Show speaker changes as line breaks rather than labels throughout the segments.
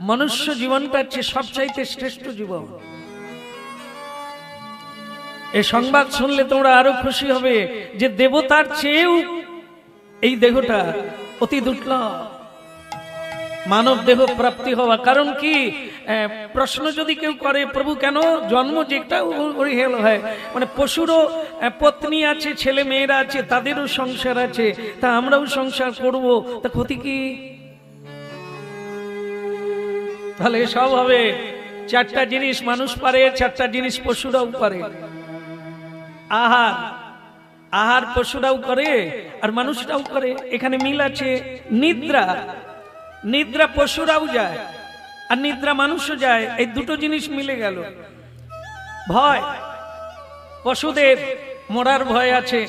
মনুষ্য জীবনটা হচ্ছে সবচাইতে শ্রেষ্ঠ জীবন। এই সংবাদ শুনলে তোমরা আরো খুশি হবে যে দেবতার চেয়েও এই দেহটা অতি দুর্লভ, মানব দেহ প্রাপ্তি হওয়া। কারণ কি, প্রশ্ন যদি কেউ করে প্রভু কেন জন্ম যেটা হেল হয়, মানে পশুরও পত্নী আছে, ছেলে মেয়েরা আছে, তাদেরও সংসার আছে, তা আমরাও সংসার করব, তা ক্ষতি কি? তাহলে সব হবে। চারটা জিনিস মানুষ পারে, চারটা জিনিস পশুরাও পারে। আহার, আহার পশুরাও করে আর মানুষরাও করে, এখানে মিল আছে। নিদ্রা, নিদ্রা পশুরাও যায় আর নিদ্রা মানুষও যায়, এই দুটো জিনিস মিলে গেল। ভয়, পশুদের মরার ভয় আছে,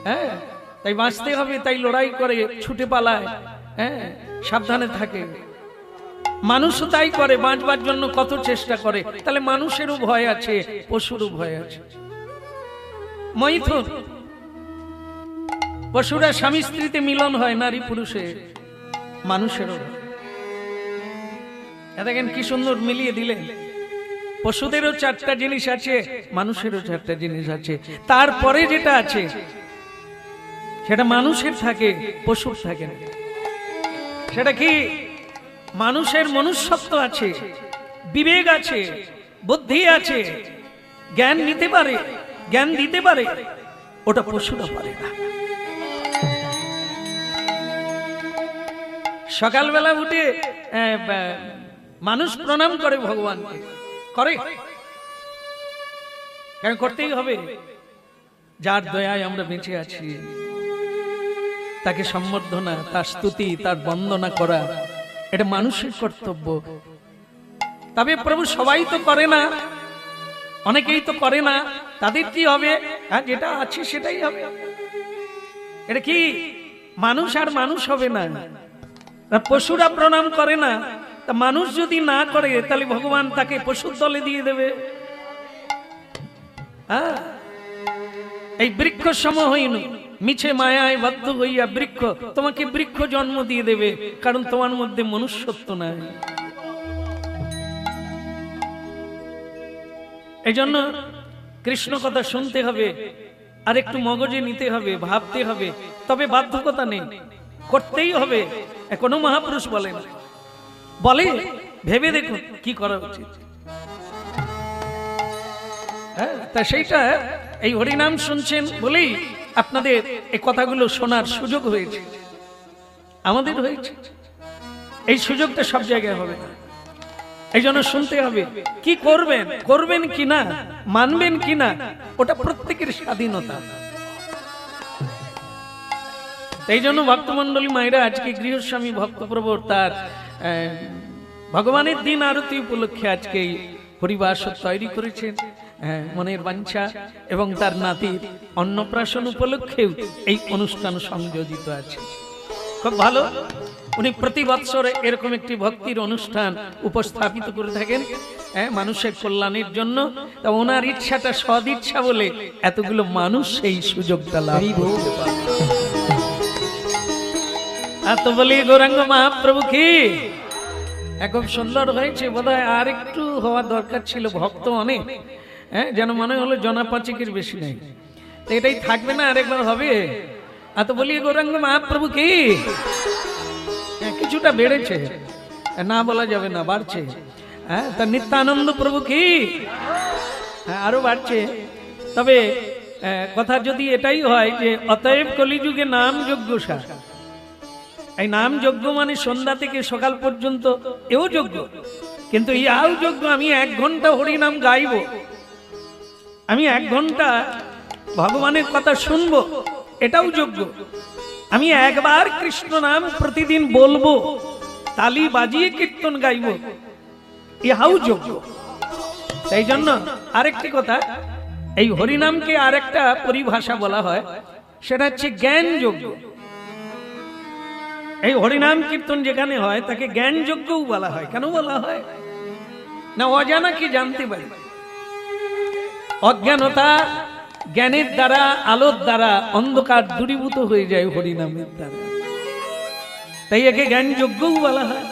হ্যাঁ, তাই বাঁচতে হবে, তাই লড়াই করে, ছুটে পালায়, হ্যাঁ, সাবধানে থাকে। মানুষও তাই করে, বাঁচবার জন্য কত চেষ্টা করে। তাহলে মানুষেরও ভয় আছে, পশুরও ভয় আছে। মৈথুন, পশুরা স্বামী স্ত্রীতে মিলন হয়, নারী পুরুষে, মানুষেরও। দেখেন কি সুন্দর মিলিয়ে দিলেন। পশুদেরও চারটা জিনিস আছে, মানুষেরও চারটা জিনিস আছে। তারপরে যেটা আছে সেটা মানুষের থাকে, পশুর থাকে না। সেটা কি? মানুষের মনুষ্যত্ব আছে, বিবেক আছে, বুদ্ধি আছে, জ্ঞান নিতে পারে, জ্ঞান দিতে পারে, ওটা পশুরা পারে না। সকালবেলা উঠে মানুষ প্রণাম করে ভগবানকে, করে, কেন করতেই হবে? যার দয়ায় আমরা বেঁচে আছি তাকে সম্বর্ধনা, তার স্তুতি, তার বন্দনা করা, এটা মানুষের কর্তব্য। তবে প্রভু সবাই তো করে না, অনেকেই তো করে না, তাদের কি হবে? হ্যাঁ, যেটা আছে সেটাই হবে। এটা কি মানুষ আর মানুষ হবে না? পশুরা প্রণাম করে না, তা মানুষ যদি না করে তাহলে ভগবান তাকে পশুর দলে দিয়ে দেবে। হ্যাঁ, এই বৃক্ষ সম হইনু মিছে মায়ায় বাধ্য হইয়া বৃক্ষ, তোমাকে বৃক্ষ জন্ম দিয়ে দেবে, কারণ তোমার মধ্যে মনুষ্যত্ব নাই। এই জন্য কৃষ্ণ কথা শুনতে হবে, আর একটু মগজে নিতে হবে, ভাবতে হবে, তবে বাধ্যকতা নেই, করতেই হবে। কোনো মহাপুরুষ বলেন, বলে ভেবে দেখুন কি করা উচিত। হ্যাঁ, তা সেইটা এই হরিনাম শুনছেন বলেই আপনাদের এই কথাগুলো শোনার সুযোগ হয়েছে, আমাদের হয়েছে। এই সুযোগটা সব জায়গায় হবে না, এই জন্য শুনতে হবে। কি করবেন, করবেন কিনা, মানবেন কিনা, ওটা প্রত্যেকের স্বাধীনতা। এই জন্য ভক্তমন্ডলী মায়েরা আজকে গৃহস্বামী ভক্তপ্রবর তার ভগবানের দিন আরতি উপলক্ষে আজকে হরিবাস তৈরি করেছেন, মনের বাঞ্ছা, এবং তার নাতির অন্নপ্রাশন উপলক্ষেও এই অনুষ্ঠান সংযোজিত আছে। খুব ভালো। উনি প্রতি বৎসরে এরকম একটি ভক্তির অনুষ্ঠান উপস্থাপিত করে থাকেন মানুষের কল্যাণের জন্য। তা ওনার ইচ্ছাটা সদিচ্ছা বলে এতগুলো মানুষ সেই সুযোগটা লাভ করতে পারে। এত বলি গৌরাঙ্গ মহাপ্রভু কি খুব সুন্দর হয়েছে। বোধহয় আর একটু হওয়া দরকার ছিল, ভক্ত অনেক, যেন মনে হলো জনা পাঁচেকের বেশি নেই। তো এটাই থাকবে না, আরেকবার হবে। এত বলি গৌরাঙ্গ মহাপ্রভু কি কিছুটা বেড়েছে, না বলা যাবে না, বাড়ছে। তা নিত্যানন্দ প্রভু কি আরো বাড়ছে। তবে কথা যদি এটাই হয় যে অতএব কলিযুগে নাম যজ্ঞ সার, এই নাম যজ্ঞ মানে সন্ধ্যা থেকে সকাল পর্যন্ত, এও যজ্ঞ। কিন্তু ইয়াও যজ্ঞ, আমি 1 ঘন্টা হরিনাম গাইব, আমি 1 ঘন্টা ভগবানের কথা শুনবো, এটাও যজ্ঞ। আমি একবার কৃষ্ণ নাম প্রতিদিন বলবো, তালি বাজিয়ে কীর্তন গাইব, ইহাও যজ্ঞ। তাই জন্য আরেকটি কথা, এই হরিনামকে আরেকটা পরিভাষা বলা হয়, সেটা হচ্ছে জ্ঞান যজ্ঞ। এই হরিনাম কীর্তন যেখানে হয় তাকে জ্ঞান যজ্ঞও বলা হয়। কেন বলা হয়? না অজানা কি জানতে পারি, অজ্ঞানতা জ্ঞানের দ্বারা, আলোর দ্বারা অন্ধকার দূরীভূত হয়ে যায় হরিনামের দ্বারা, তাই একে জ্ঞান যজ্ঞও বলা হয়।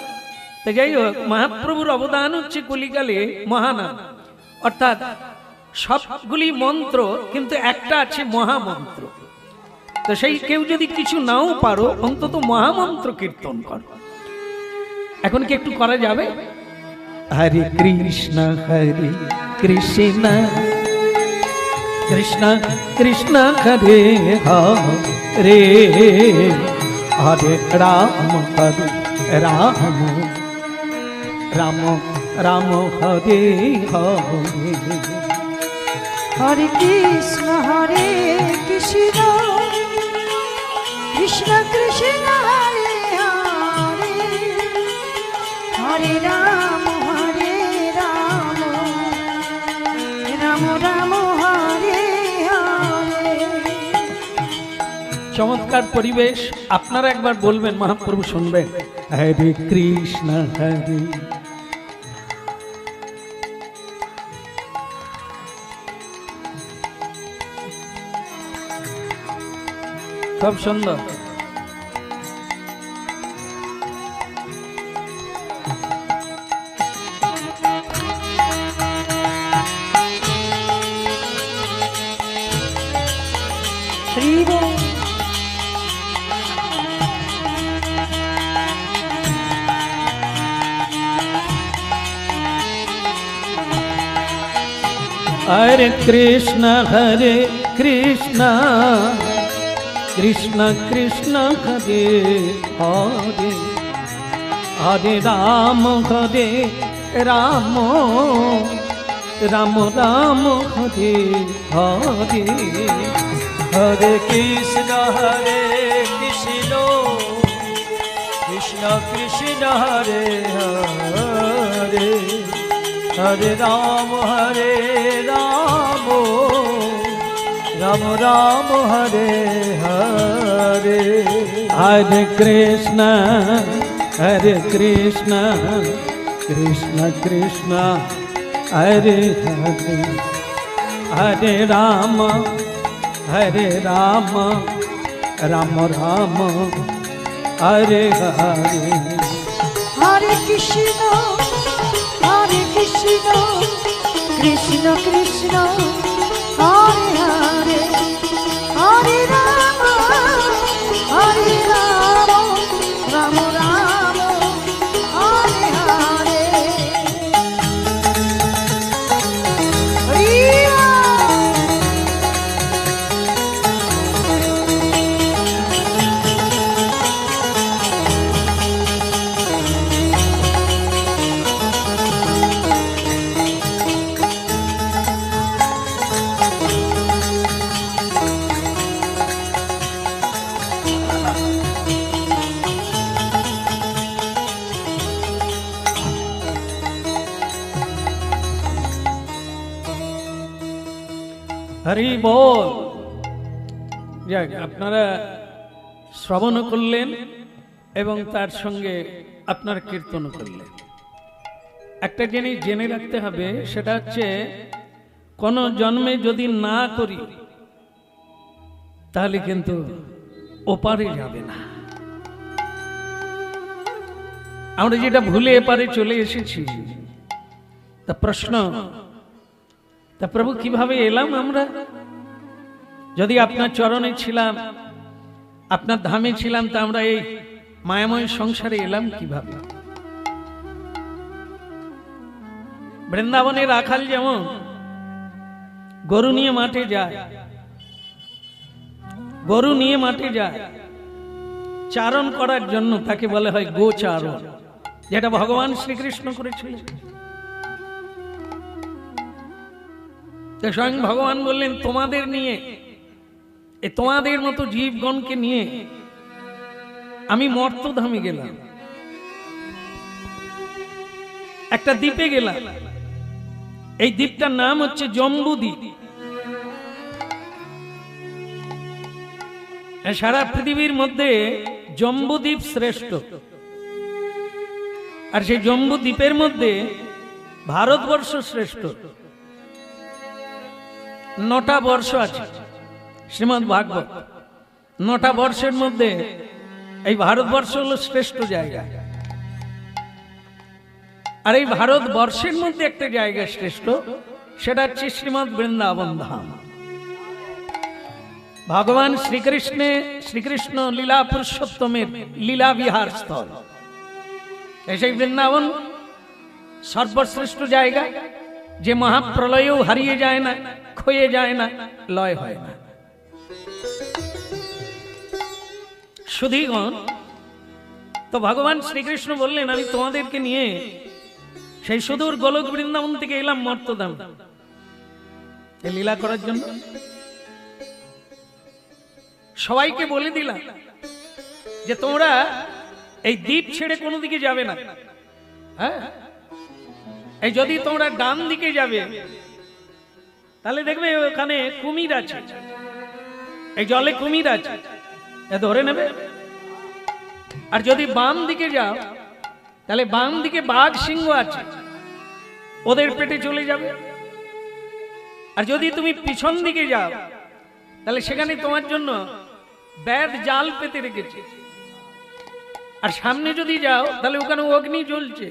তো যাই হোক, মহাপ্রভুর অবদান হচ্ছে কলিকালে মহানাম, অর্থাৎ সবগুলি মন্ত্র কিন্তু একটা আছে মহামন্ত্র। তো সেই কেউ যদি কিছু নাও পারো, অন্তত মহামন্ত্র কীর্তন করো। এখন কি একটু করা যাবে? হরে কৃষ্ণ কৃষ্ণ কৃষ্ণ কৃষ্ণ হরে হরে, হরে রাম রাম রাম রাম হরে হরে।
হরে কৃষ্ণ কৃষ্ণ কৃষ্ণ হরে হরে, হরে রাম রাম রাম হরে হরে।
চমৎকার পরিবেশ। আপনারা একবার বলবেন, মহাপ্রভু শুনবেন। হরে কৃষ্ণ হরে, খুব সুন্দর। हरे कृष्ण कृष्ण कृष्ण हरे हरे, हरे राम राम राम राम हरे हरे।
हरे कृष्ण कृष्ण कृष्ण हरे हरे, हरे राम राम राम हरे हरे।
हरे कृष्ण कृष्ण कृष्ण हरे हरे, हरे राम राम राम हरे हरे।
हरे कृष्ण कृष्ण कृष्ण हरे हरे, हरे राम राम राम हरे हरे।
হরি বল। যাক, আপনারা শ্রবণ করলেন এবং তার সঙ্গে আপনারা কীর্তন করলেন। একটা জিনিস জেনে রাখতে হবে, সেটা হচ্ছে কোন জন্মে যদি না করি তাহলে কিন্তু ওপারে যাবে না। আমরা যেটা ভুলে এপারে চলে এসেছি, তা প্রশ্ন, তা প্রভু কিভাবে এলাম আমরা? যদি আপনার চরণে ছিলাম, আপনার ধামে ছিলাম, তা আমরা এই মায়াময় সংসারে এলাম কিভাবে? বৃন্দাবনের রাখাল যেমন গরু নিয়ে মাঠে যায়, গরু নিয়ে মাঠে যায় চারণ করার জন্য, তাকে বলা হয় গোচারণ, যেটা ভগবান শ্রীকৃষ্ণ করেছিলেন। স্বয়ং ভগবান বললেন, তোমাদের নিয়ে, তোমাদের মতো জীবগণকে নিয়ে আমি মর্তধামে গেলাম, একটা দ্বীপে গেলাম। এই দ্বীপটার নাম হচ্ছে জম্বুদ্বীপ। সারা পৃথিবীর মধ্যে জম্বুদ্বীপ শ্রেষ্ঠ, আর সেই জম্বুদ্বীপের মধ্যে ভারতবর্ষ শ্রেষ্ঠ। 9টা বর্ষ আছে শ্রীমদ্ ভাগবত, 9টা বর্ষের মধ্যে এই ভারতবর্ষ হলো শ্রেষ্ঠ জায়গা। আর এই ভারতবর্ষের মধ্যে একটা জায়গা শ্রেষ্ঠ, সেটা হচ্ছে শ্রীমৎ বৃন্দাবন ধাম। ভগবান শ্রীকৃষ্ণ লীলা পুরুষোত্তমের লীলা বিহার স্থল। সেই বৃন্দাবন সর্বশ্রেষ্ঠ জায়গা, যে মহাপ্রলয়েও হারিয়ে যায় না, ক্ষয়ে যায় না, লয় হয় না। সুধীগণ, তো ভগবান শ্রীকৃষ্ণ বললেন, আমি তোমাদেরকে নিয়ে সেই সুদূর গোলক বৃন্দাবন থেকে এলাম মর্তধাম এই লীলা করার জন্য। সবাইকে বলে দিলাম যে তোমরা এই দ্বীপ ছেড়ে কোনো দিকে যাবে না। হ্যাঁ, এই যদি তোমরা ডান দিকে যাবে তাহলে দেখবে ওখানে কুমির আছে, এই জলে কুমির আছে, ধরে নেবে। আর যদি বাম দিকে যাও তাহলে বাম দিকে বাঘ সিংহ আছে, ওদের পেটে চলে যাবে। আর যদি তুমি পিছন দিকে যাও তাহলে সেখানে তোমার জন্য ব্যাধ জাল পেতে রেখেছে। আর সামনে যদি যাও তাহলে ওখানে অগ্নি জ্বলছে,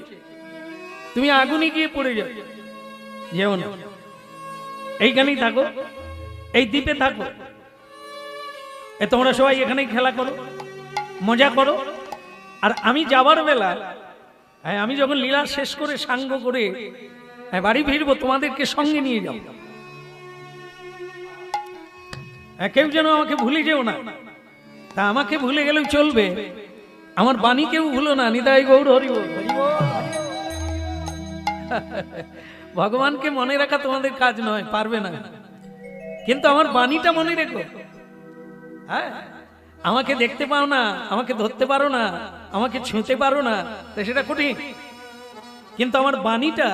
তুমি আগুনে গিয়ে পড়ে যাবে। যেও না, এইখানেই থাকো, এই দ্বীপে থাকো। তোমরা সবাই এখানেই খেলা করো, মজা করো। আর আমি যাবার বেলা, আমি যখন লীলা শেষ করে সাঙ্গ করে বাড়ি ফিরবো, তোমাদেরকে সঙ্গে নিয়ে যাও। কেউ যেন আমাকে ভুলে যেও না। তা আমাকে ভুলে গেলেও চলবে, আমার বাণী কেউ ভুলো না। নিতাই গৌর হরি বল। ভগবানকে মনে রাখা তোমাদের কাজ নয়, পারবে না, কিন্তু আমার বাণীটা মনে রেখো। হ্যাঁ, আমাকে দেখতে পাও না, আমাকে ধরতে পারো না, আমাকে ছুঁতে পারো না, তো সেটা কঠিন। কিন্তু আমার বাণীটা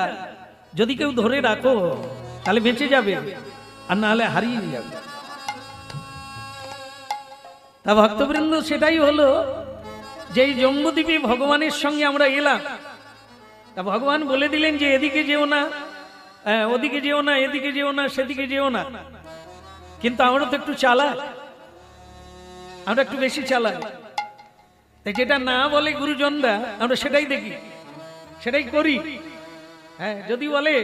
যদি কেউ ধরে রাখো তাহলে বেঁচে যাবে, আর না হলে হারিয়ে যাবে। তা ভক্তবৃন্দ, সেটাই হলো যে এই জম্বুদ্বীপে ভগবানের সঙ্গে আমরা এলাম। তা ভগবান বলে দিলেন যে এদিকে যেও না, ওদিকে যেও না, এদিকে যেও না, সেদিকে যেও না। কিন্তু আমরা তো একটু চালাক, আমরা একটু বেশি চালাক। তাই যেটা না বলে গুরুজনরা আমরা সেটাই দেখি, সেটাই করি। হ্যাঁ, যদি বলে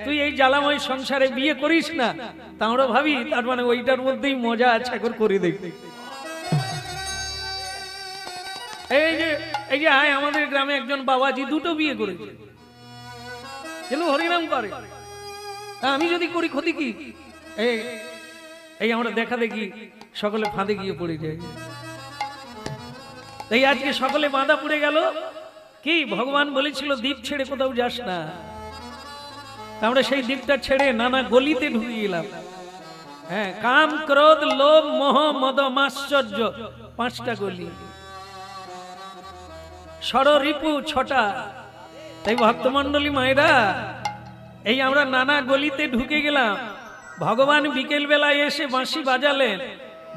তুই এই জ্বালাময় সংসারে বিয়ে করিস না, তা আমরা ভাবি তার মানে ওইটার মধ্যেই মজা আছে, একবার করে দেখি। এই যে আমাদের গ্রামে একজন বাবাজি দুটো বিয়ে করেছে, কিন্তু হরিনাম করে। আমি যদি করি ক্ষতি কি? এই আমরা দেখা দেখি সকলে ফাঁদে গিয়ে পড়ে যায়। তাই আজকে সকলে বাঁধা পড়ে গেল। কি ভগবান বলেছিল দ্বীপ ছেড়ে কোথাও যাস না, আমরা সেই দ্বীপটা ছেড়ে নানা গলিতে ঢুকে গেলাম। হ্যাঁ, কাম ক্রোধ লোভ মোহ মদ মাশ্চর্য, 5টা গলি, ষড়রিপু 6টা। তাই ভক্তমন্ডলী মায়েরা, এই আমরা নানা গলিতে ঢুকে গেলাম। ভগবান বিকেল বেলায় এসে বাঁশি বাজালেন,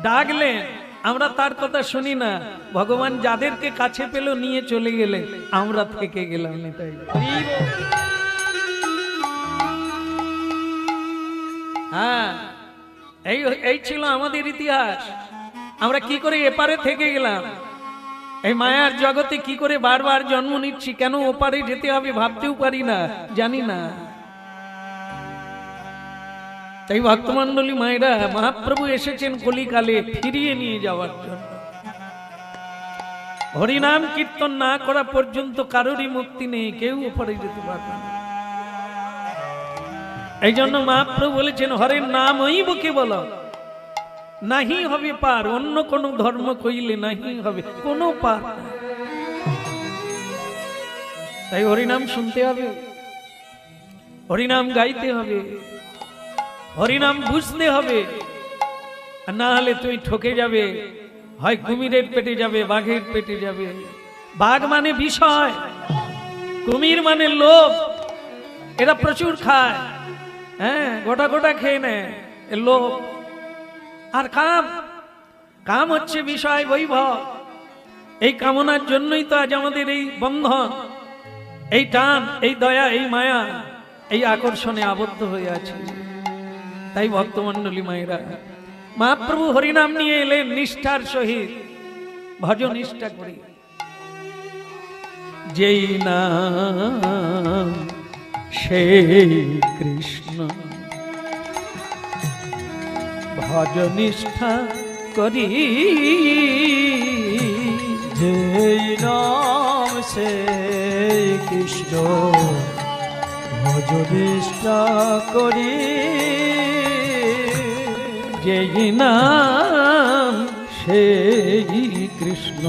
ডাকলেন, আমরা তার কথা শুনি না। ভগবান যাদেরকে কাছে পেল নিয়ে চলে গেলেন, আমরা থেকে গেলাম। হ্যাঁ, এই ছিল আমাদের ইতিহাস। আমরা কি করে এপারে থেকে গেলাম, এই মায়ার জগতে কি করে বারবার জন্ম নিচ্ছি, কেন ওপারে যেতে হবে ভাবতেও পারি না, জানি না। তাই ভক্তমন্ডলী মায়েরা, মহাপ্রভু এসেছেন কলিকালে ফিরিয়ে নিয়ে যাওয়ার জন্য। হরিনাম কীর্তন না করা পর্যন্ত কারোরই মুক্তি নেই, কেউ ওপারে যেতে পারবে না। এই জন্য মহাপ্রভু বলেছেন, হরের নামই বুকে বলো, নাহি হবে পার, অন্য কোন ধর্ম কইলে নাহি হবে কোনো পার। তাই হরিনাম শুনতে হবে, হরিনাম গাইতে হবে, হরিনাম বুঝতে হবে। না হলে তুমি ঠকে যাবে, হয় কুমিরের পেটে যাবে, বাঘের পেটে যাবে। বাঘ মানে বিষয়, কুমির মানে লোভ, এরা প্রচুর খায়। হ্যাঁ, গোটা গোটা খেয়ে নেয়, লোভ। আর কাম হচ্ছে বিষয় বৈভব। এই কামনার জন্যই তো আজ আমাদের এই বন্ধন, এই টান, এই দয়া, এই মায়া, এই আকর্ষণে আবদ্ধ হয়ে আছে। তাই ভক্তমন্ডলী মায়েরা, মহাপ্রভু হরিনাম নিয়ে এলেন নিষ্ঠার সহিত, ভজ নিষ্ঠা করে। যেই নাম সেই কৃষ্ণ ভজ নিষ্ঠা করি
যেই নাম সেই কৃষ্ণ ভজ নিষ্ঠা করি
যেই নাম সেই কৃষ্ণ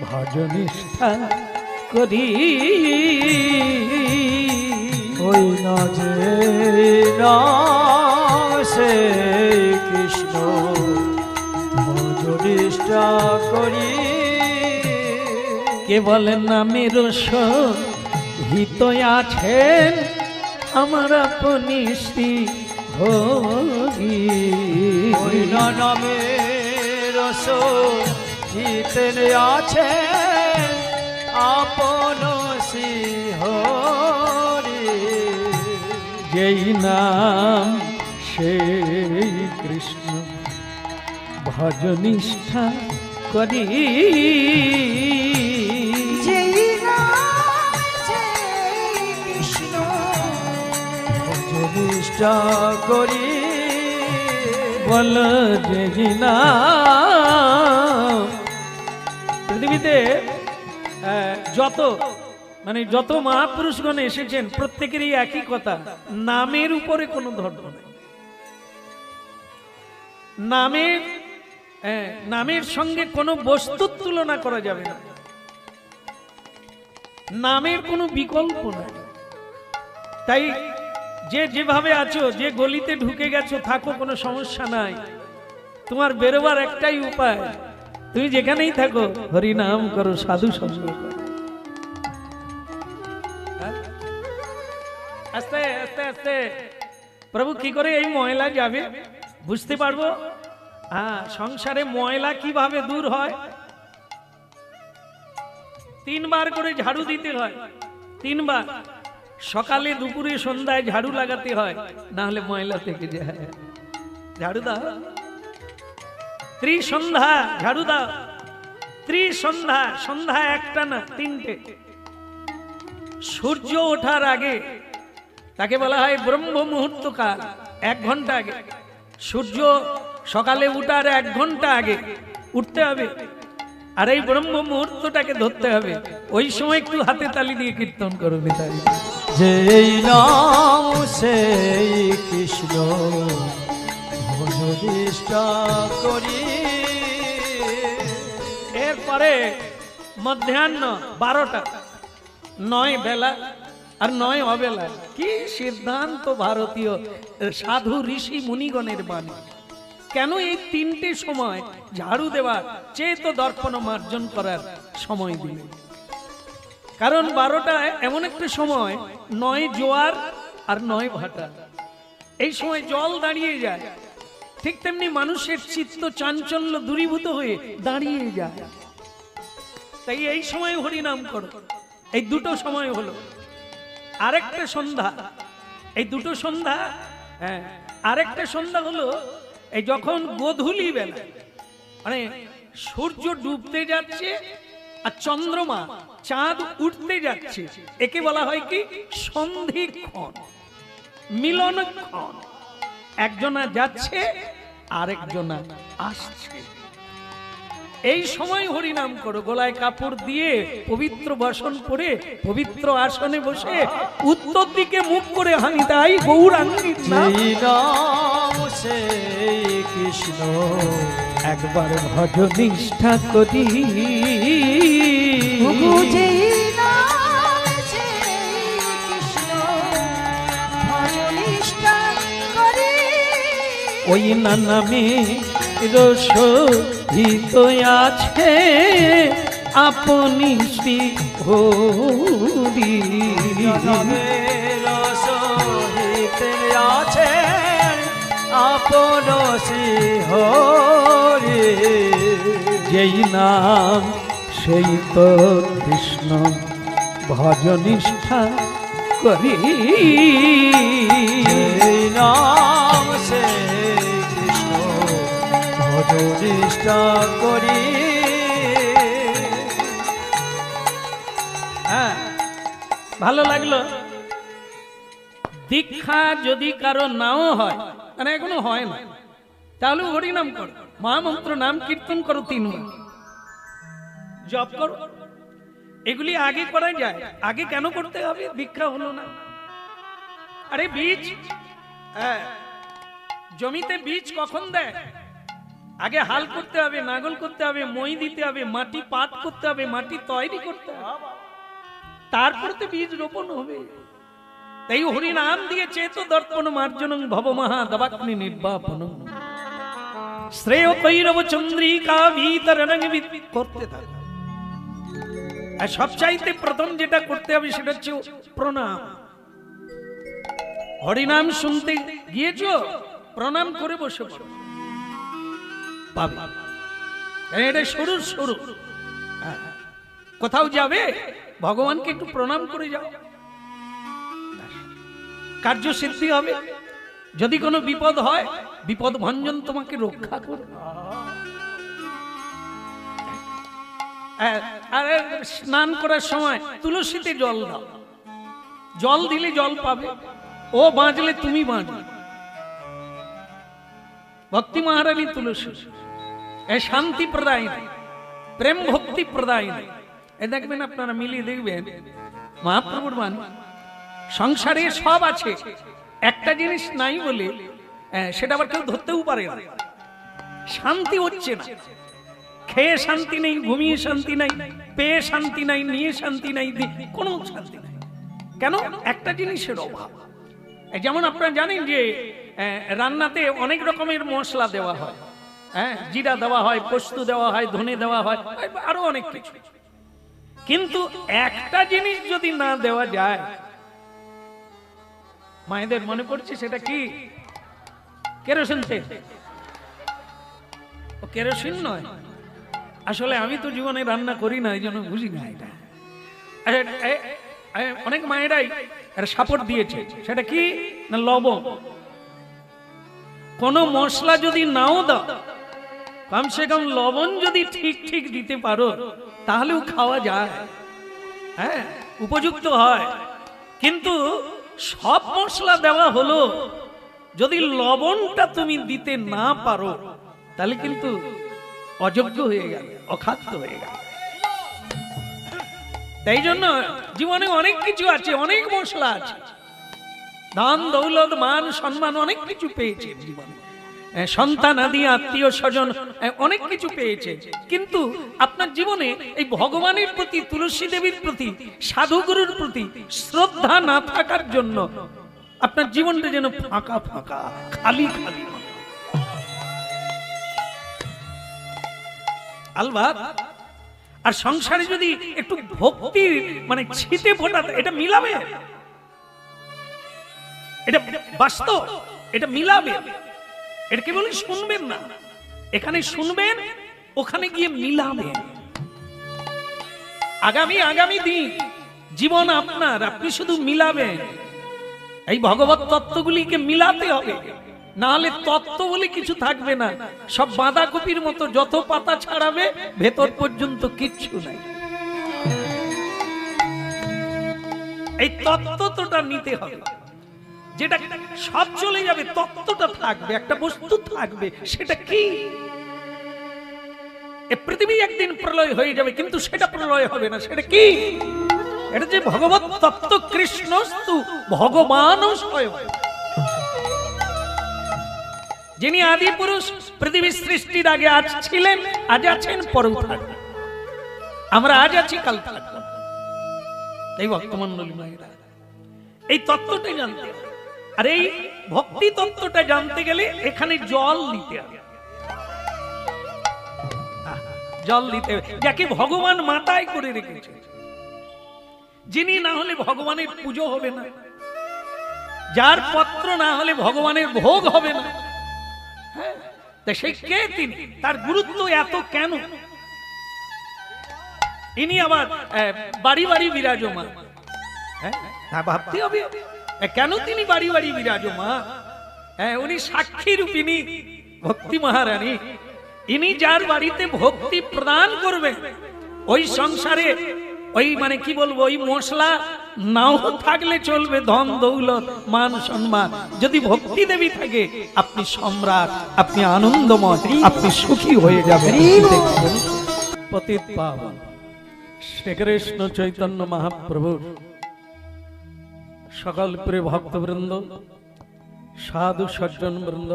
ভজ নিষ্ঠা করি
ওই না যে নাম সেই কৃষ্ণ ভজ নিষ্ঠা করি
কেবল নামের সহিত আছেন আমার আপনি শ্রী হরি
ওই না নামের সহিতেন আছে আপন শ্রীহরি
যেই নাম সেই কৃষ্ণ ভজ নিষ্ঠা করি
যেই নাম সেই কৃষ্ণ
ভজ নিষ্ঠা করি
বল যেই নাম পৃথিবীতে যত মহাপুরুষগণ এসেছেন প্রত্যেকেরই একই কথা, নামের উপরে কোনো ধর্ম নেই। নামের সঙ্গে কোনো বস্তুর তুলনা করা যাবে না, নামের কোনো বিকল্প নাই। তাই যে যেভাবে আছো, যে গলিতে ঢুকে গেছো থাকো, কোনো সমস্যা নাই। তোমার বেরোবার একটাই উপায়, তুমি যেখানেই থাকো হরি নাম করো, সাধু সঙ্গ করো। আস্তে আস্তে আস্তে প্রভু কি করে এই ময়লা যাবে বুঝতে পারবো। হ্যাঁ, সংসারে ময়লা কিভাবে দূর হয়? 3 বার করে ঝাড়ু দিতে হয়, 3 বার, সকালে দুপুরে সন্ধ্যায় ঝাড়ু লাগাতে হয়, না হলে ময়লা থেকে যায়। ঝাড়ু দাও, ত্রিসন্ধ্যা ঝাড়ু দাও, ত্রিসন্ধ্যা, সন্ধ্যা একটা না 3টে। সূর্য ওঠার আগে তাকে বলা হয় ব্রহ্ম মুহূর্ত কাল, 1 ঘন্টা আগে। সূর্য সকালে উঠার 1 ঘন্টা আগে উঠতে হবে, আর এই ব্রহ্ম মুহূর্তটাকে ধরতে হবে। ওই সময় একটু হাতে তালি দিয়ে কীর্তন করো নিতাই।
যেই নাম সেই কৃষ্ণ ভজ নিষ্ঠা করি।
এরপরে মধ্যাহ্ন 12টা, 9 বেলা আর 9 অবেলা। কি সিদ্ধান্ত ভারতীয় সাধু ঋষি মুনিগণের বাণী! কেন এই 3টে সময় ঝাড়ু দেওয়ার চেয়ে তো দর্পণ মার্জন করার সময় দিলেন? কারণ 12টায় এমন একটা সময়, 9 জোয়ার আর 9 ভাটা, এই সময় জল দাঁড়িয়ে যায়। ঠিক তেমনি মানুষের চিত্ত চাঞ্চল্য দূরীভূত হয়ে দাঁড়িয়ে যায়। তাই এই সময় হরিনাম করো। এই 2টো সময় হলো। আরেকটা সন্ধ্যা, এই 2টো সন্ধ্যা, হ্যাঁ, আরেকটা সন্ধ্যা হলো এই যখন গোধূলি বেলা, মানে সূর্য ডুবতে যাচ্ছে আর চন্দ্রমা চাঁদ উঠতে যাচ্ছে, একে বলা হয় কি সন্ধিক্ষণ, মিলনক্ষণ। একজনা যাচ্ছে আরেকজনা আসছে। এই সময় হরিনাম করো। গলায় কাপড় দিয়ে পবিত্র বসন করে পবিত্র আসনে বসে উত্তর দিকে মুখ করে হানি তাই গৌরাঙ্গীর নাম।
যেই নাম সেই কৃষ্ণ
একবার ভজ নিষ্ঠা করি।
যেই নাম সেই কৃষ্ণ ভজ নিষ্ঠা করি।
ওই নামে রসহিত আছে আপনি শ্রী হরি।
নামের সহিতে আছে আপন শ্রীহরি।
যেই নাম সেই তো কৃষ্ণ ভজ নিষ্ঠা করি।
যেই নাম সেই কৃষ্ণ ভজ নিষ্ঠা করি।
ভালো লাগলো। দীক্ষা যদি কারো নাও হয়, মানে এখনো হয় না, তাহলে হরিনাম করো, মহামন্ত্র নাম কীর্তন করো, 3 বার জপ করো। এগুলি আগে করা যায়। আগে কেন করতে হবে? দীক্ষা হলো না। আরে বীজ, জমিতে বীজ কখন দেয়? আগে হাল করতে হবে, নাগল করতে হবে, মই দিতে হবে, মাটি পাট করতে হবে, মাটি তৈরি করতে হবে, তারপর তো বীজ রোপণ হবে। তাই হরি নাম দিয়ে চেত দর্পণ মার্জনং ভব মহা দবাগ্নি নির্বাপনং শ্রেয় কৈরব চন্দ্রিকা বিতরণং করতে থাকো। আর সবচাইতে প্রথম যেটা করতে হবে সেটা হচ্ছে প্রণাম। হরিনাম শুনতে গিয়েছো, প্রণাম করে বসে পড়ো, পাবে। এটা শুরু শুরু। কোথাও যাবে, ভগবানকে একটু প্রণাম করে যাও, কার্য সিদ্ধি হবে। যদি কোনো বিপদ হয়, বিপদ ভঞ্জন তোমাকে রক্ষা করবে। আর স্নান করার সময় তুলসীতে জল দাও, জল দিলে জল পাবে, ও বাঁচলে তুমি বাঁচবে। ভক্তি মহারানী তুলসী এ শান্তি প্রদায়, প্রেম ভক্তি প্রদায়। এ দেখবেন আপনারা মিলিয়ে দেখবেন মহাপ্রভুর বাণী, সংসারে সব আছে, একটা জিনিস নাই বলে সেটা আবার কেউ ধরতেও পারে না। শান্তি হচ্ছে না, খেয়ে শান্তি নেই, ঘুমিয়ে শান্তি নাই, পেয়ে শান্তি নাই, নিয়ে শান্তি নাই, কোনো শান্তি নাই। কেন? একটা জিনিসের অভাব। যেমন আপনারা জানেন যে রান্নাতে অনেক রকমের মশলা দেওয়া হয়, জিরা দেওয়া হয়, পোস্ত দেওয়া হয়, ধনে দেওয়া হয়, আরো অনেক কিছু। কিন্তু একটা জিনিস যদি না দেওয়া যায়, মায়েদের মনে পড়ছে সেটা কি? কেরোসিন তেল। কেরোসিন নয়, আসলে আমি তো জীবনে রান্না করি না, এই জন্য বুঝি না এটা। অনেক মায়েরাই সাপোর্ট দিয়েছে, সেটা কি না লবণ। কোন মশলা যদি নাও দাও, কমসে কম লবণ যদি ঠিক ঠিক দিতে পারো, তাহলেও খাওয়া যায়, উপযুক্ত হয়। কিন্তু সব মশলা দেওয়া হলো, যদি লবণটা তুমি দিতে না পারো, তাহলে কিন্তু অযোগ্য হয়ে গেল, অখাদ্য হয়ে গেল। তাই জন্য জীবনে অনেক কিছু আছে, অনেক মশলা আছে, ধন দৌলত মান সম্মান অনেক কিছু পেয়েছে জীবনে, সন্তান আদি আত্মীয় স্বজন অনেক কিছু পেয়েছে। কিন্তু আপনার জীবনে এই ভগবানের প্রতি, তুলসী দেবীর প্রতি, সাধুগুরুর প্রতি শ্রদ্ধা না থাকার জন্য আপনার জীবনটা যেন ফাঁকা ফাঁকা, খালি খালি। আলবাত আর সংসারে যদি একটু ভক্তি মানে ছিটে ফোটা, এটা মিলাবে, এটা বাস্তব, এটা মিলাবে। এটা কেবল শুনবেন না, এখানে শুনবেন, ওখানে গিয়ে মিলাবেন। আগামী দিন জীবন আপনার, আপনি শুধু মিলাবেন। এই ভগবত তত্ত্বগুলিকে মিলাতে হবে, না হলে তত্ত্ব বলে কিছু থাকবে না। সব বাঁধাকপির মতো, যত পাতা ছাড়াবে ভেতর পর্যন্ত কিচ্ছু নাই। এই তত্ত্বটা নিতে হবে, যেটা সব চলে যাবে, তত্ত্বটা থাকবে, একটা বস্তু থাকবে। সেটা কি? এই পৃথিবী একদিন প্রলয় হয়ে যাবে, কিন্তু সেটা প্রলয় হবে না। সেটা কি? এটা যে ভগবত তত্ত্ব, কৃষ্ণস্তু ভগবানও স্বয়ং, যিনি আদি পুরুষ, পৃথিবীর সৃষ্টির আগে আজ ছিলেন, আজ আছেন, পরেও থাকবেন। আমরা আজ আছি, কাল থাকবো। এই ভক্তমণ্ডলী মায়েরা এই তত্ত্বটাই জানতে হবে। আর এই ভক্তি তত্ত্বটা জানতে গেলে এখানে জল দিতে হবে, জল দিতে হবে, যাকে ভগবান মাথায় করে রেখেছে, যিনি না হলে ভগবানের পুজো হবে না, যার পত্র না হলে ভগবানের ভোগ হবে না। সেই কে তিনি? তার গুরুত্ব এত কেন? ইনি আবার বাড়ি বাড়ি বিরাজমান। ভাবতে হবে কেন তিনি বাড়ি বাড়ি বিরাজমান। উনি সাক্ষী রূপিণী ভক্তি মহারানী। ইনি যার বাড়িতে ভক্তি প্রদান করবেন, ওই সংসারে ওই মানে কি বলবো, ওই মশলা নাও থাকলে চলবে, ধন দৌলত মান সম্মান, যদি ভক্তি দেবী থাকে আপনি সম্রাট, আপনি আনন্দময়, আপনি সুখী হয়ে যাবেন। পতিত পাবন শ্রীকৃষ্ণ চৈতন্য মহাপ্রভুর সকল প্রিয় ভক্তবৃন্দ, সাধু সজ্জন বৃন্দ,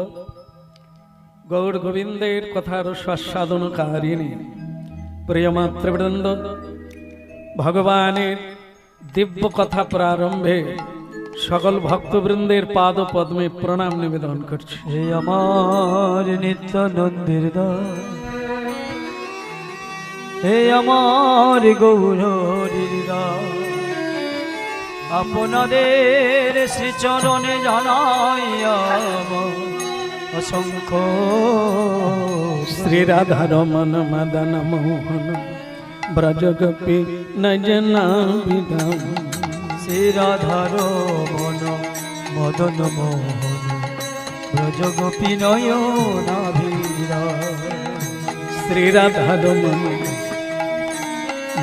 গৌর গোবিন্দের কথার স্বাস্বাদনকারিণী প্রিয় মাতৃবৃন্দ, ভগবানের দিব্য কথা প্রারম্ভে সকল ভক্তবৃন্দের পাদ পদ্মে প্রণাম নিবেদন করছি।
হে আমার নিত্যানন্দের দাস, হে আমার গৌরীর দাস, আপনাদের শ্রীচরণে জানাই আমার অসংখ্য
শ্রী রাধা রমন মদন মোহন ব্রজ গোপী নজনা বিধান।
শ্রী রাধার মন মদন মোহন ব্রজ গোপী নয়নাভিরা।
শ্রী রাধা রমন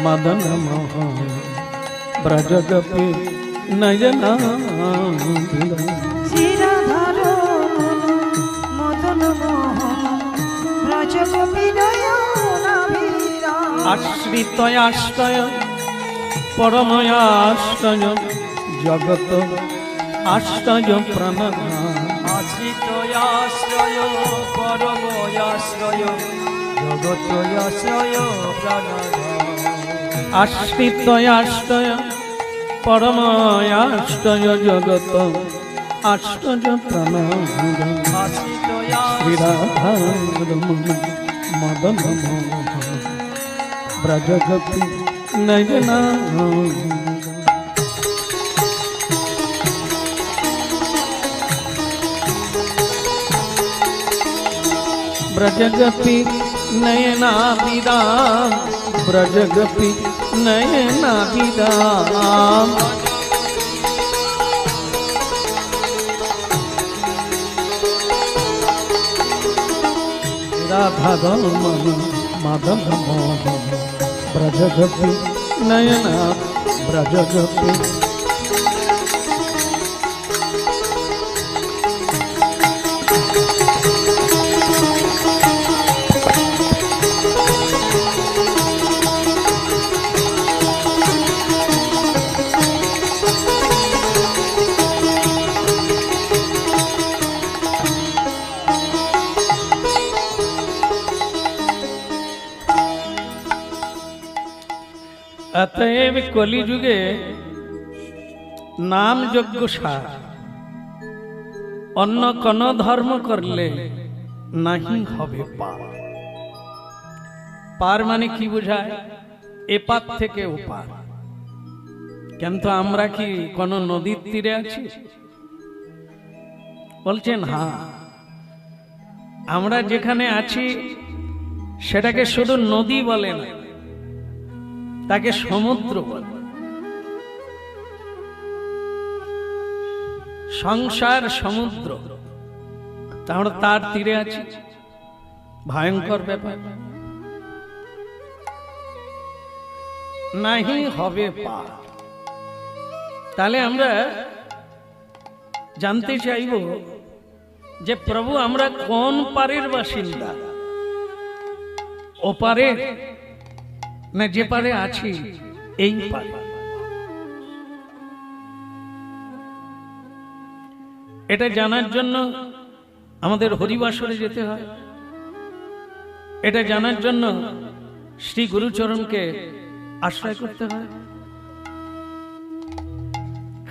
মদন মোহন ব্রজ গোপী নজনা বিধান।
শ্রীরাধার মদন মোহন ব্রজ গোপী নয়নাভিরাম।
আশ্রিত আশ্রয় পরময় আশ্রয় জগত আশ্রয় প্রাণ।
আশ্রিত আশ্রয় পরম আশ্রয় জগত আশ্রয় প্রাণ।
আশ্রিত আশ্রয় পরময় আশ্রয় জগত আশ্রয় প্রাণ।
আশ্রিত
শ্রী রাধা রমন মদন মোহন ব্রজ গোপী নয়না। ব্রজ গোপী নয়না বিরাম, ব্রজ গোপী নয়না বিরাম। রাধা রমন মদন মোহন ব্রজ গোপী নয়না, ব্রজ গোপী। অতএব কলিযুগে নাম যজ্ঞ সার, অন্য কোন ধর্ম করলে নাহি হবে পার। পার মানে কি বোঝায়? এপার থেকে ওপার। কিন্তু আমরা কি কোন নদীর তীরে আছি? বলছেন হ্যাঁ, আমরা যেখানে আছি সেটাকে শুধু নদী বলে না, তাকে সমুদ্র বলে। সংসার সমুদ্র, আমরা তার তীরে আছি। ভয়ঙ্কর ব্যাপার। নাহি হবে পার। তাহলে আমরা জানতে চাইব যে প্রভু আমরা কোন পারের বাসিন্দা? ওপারের না যে পারে আছি এই পারে? এটা জানার জন্য আমাদের হরিবাসরে যেতে হয়। এটা জানার জন্য শ্রী গুরুচরণকে আশ্রয় করতে হয়।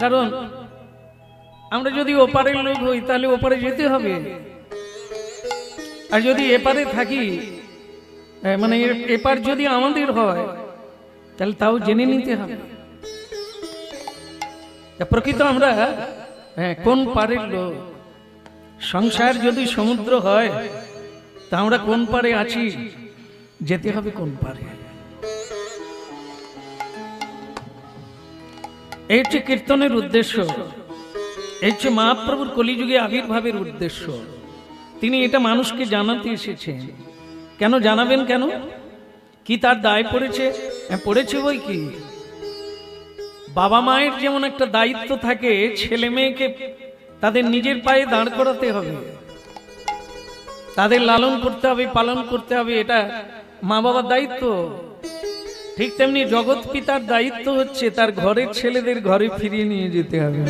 কারণ আমরা যদি ওপারের লোক হই তাহলে ওপারে যেতে হবে, আর যদি এপারে থাকি মানে এপার যদি আমাদের হয় তাহলে তাও জেনে নিতে হবে প্রকৃত আমরা কোন পারের লোক। সংসার যদি সমুদ্র হয় তা আমরা কোন পারে আছি, যেতে হবে কোন পারে। এই হচ্ছে কীর্তনের উদ্দেশ্য, এই হচ্ছে মহাপ্রভুর কলিযুগে আবির্ভাবের উদ্দেশ্য। তিনি এটা মানুষকে জানাতে এসেছেন। কেন জানাবেন? কেন কি তার দায় পড়েছে? পড়েছে বই কি, বাবা মায়ের যেমন একটা দায়িত্ব থাকে, ছেলে মেয়েকে তাদের নিজের পায়ে দাঁড় করাতে হবে, তাদের লালন করতে হবে, পালন করতে হবে, এটা মা বাবার দায়িত্ব। ঠিক তেমনি জগৎ পিতার দায়িত্ব হচ্ছে তার ঘরের ছেলেদের ঘরে ফিরিয়ে নিয়ে যেতে হবে।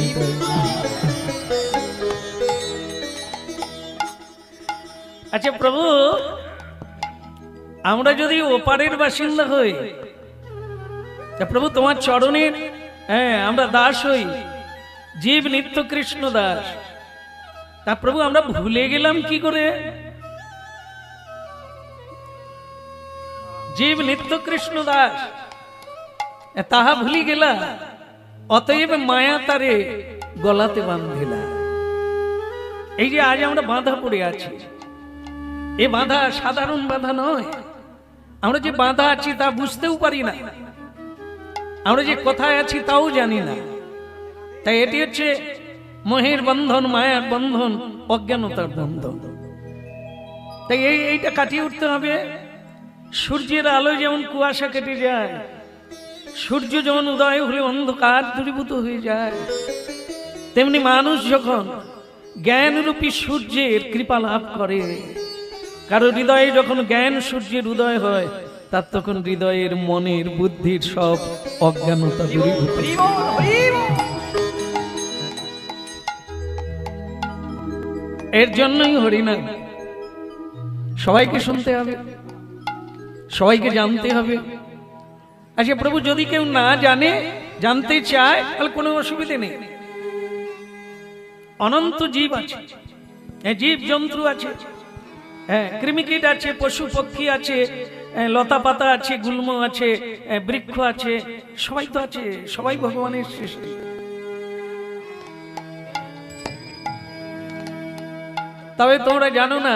আচ্ছা প্রভু, আমরা যদি ওপারের বাসিন্দা হই, তা প্রভু তোমার চরণের আমরা দাস হই, জীব নিত্য কৃষ্ণ দাস, তা প্রভু আমরা ভুলে গেলাম কি করে? জীব নিত্য কৃষ্ণ দাস তাহা ভুলি গেলা, অতএব মায়া তারে গলাতে বাঁধিলা। এই যে আজ আমরা বাঁধা পড়ে আছি, এ বাঁধা সাধারণ বাঁধা নয়। আমরা যে বাঁধা আছি তা বুঝতেও পারি না, আমরা যে কোথায় আছি তাও জানি না। তাই এটি হচ্ছে মোহের বন্ধন, মায়ার বন্ধন, অজ্ঞানতার বন্ধন। তাই এইটা কাটিয়ে উঠতে হবে। সূর্যের আলো যেমন কুয়াশা কেটে যায়, সূর্য যেমন উদয় হলে অন্ধকার দূরীভূত হয়ে যায়, তেমনি মানুষ যখন জ্ঞানরূপী সূর্যের কৃপা লাভ করে, কারো হৃদয়ে যখন জ্ঞান সূর্যের উদয় হয়, তার তখন হৃদয়ের, মনের, বুদ্ধির সব অজ্ঞানতা দূরীভূত। এর জন্যই হরিনাম সবাইকে শুনতে হবে, সবাইকে জানতে হবে। আচ্ছা প্রভু, যদি কেউ না জানে, জানতে চায়, তাহলে কোনো অসুবিধা নেই। অনন্ত জীব আছে, জীব জন্তু আছে, কৃমিকীট আছে, পশু পক্ষী আছে, লতা পাতা আছে, গুল্ম আছে, বৃক্ষ আছে, সবাই তো আছে, সবাই ভগবানের সৃষ্টি। তবে তোমরা জানো না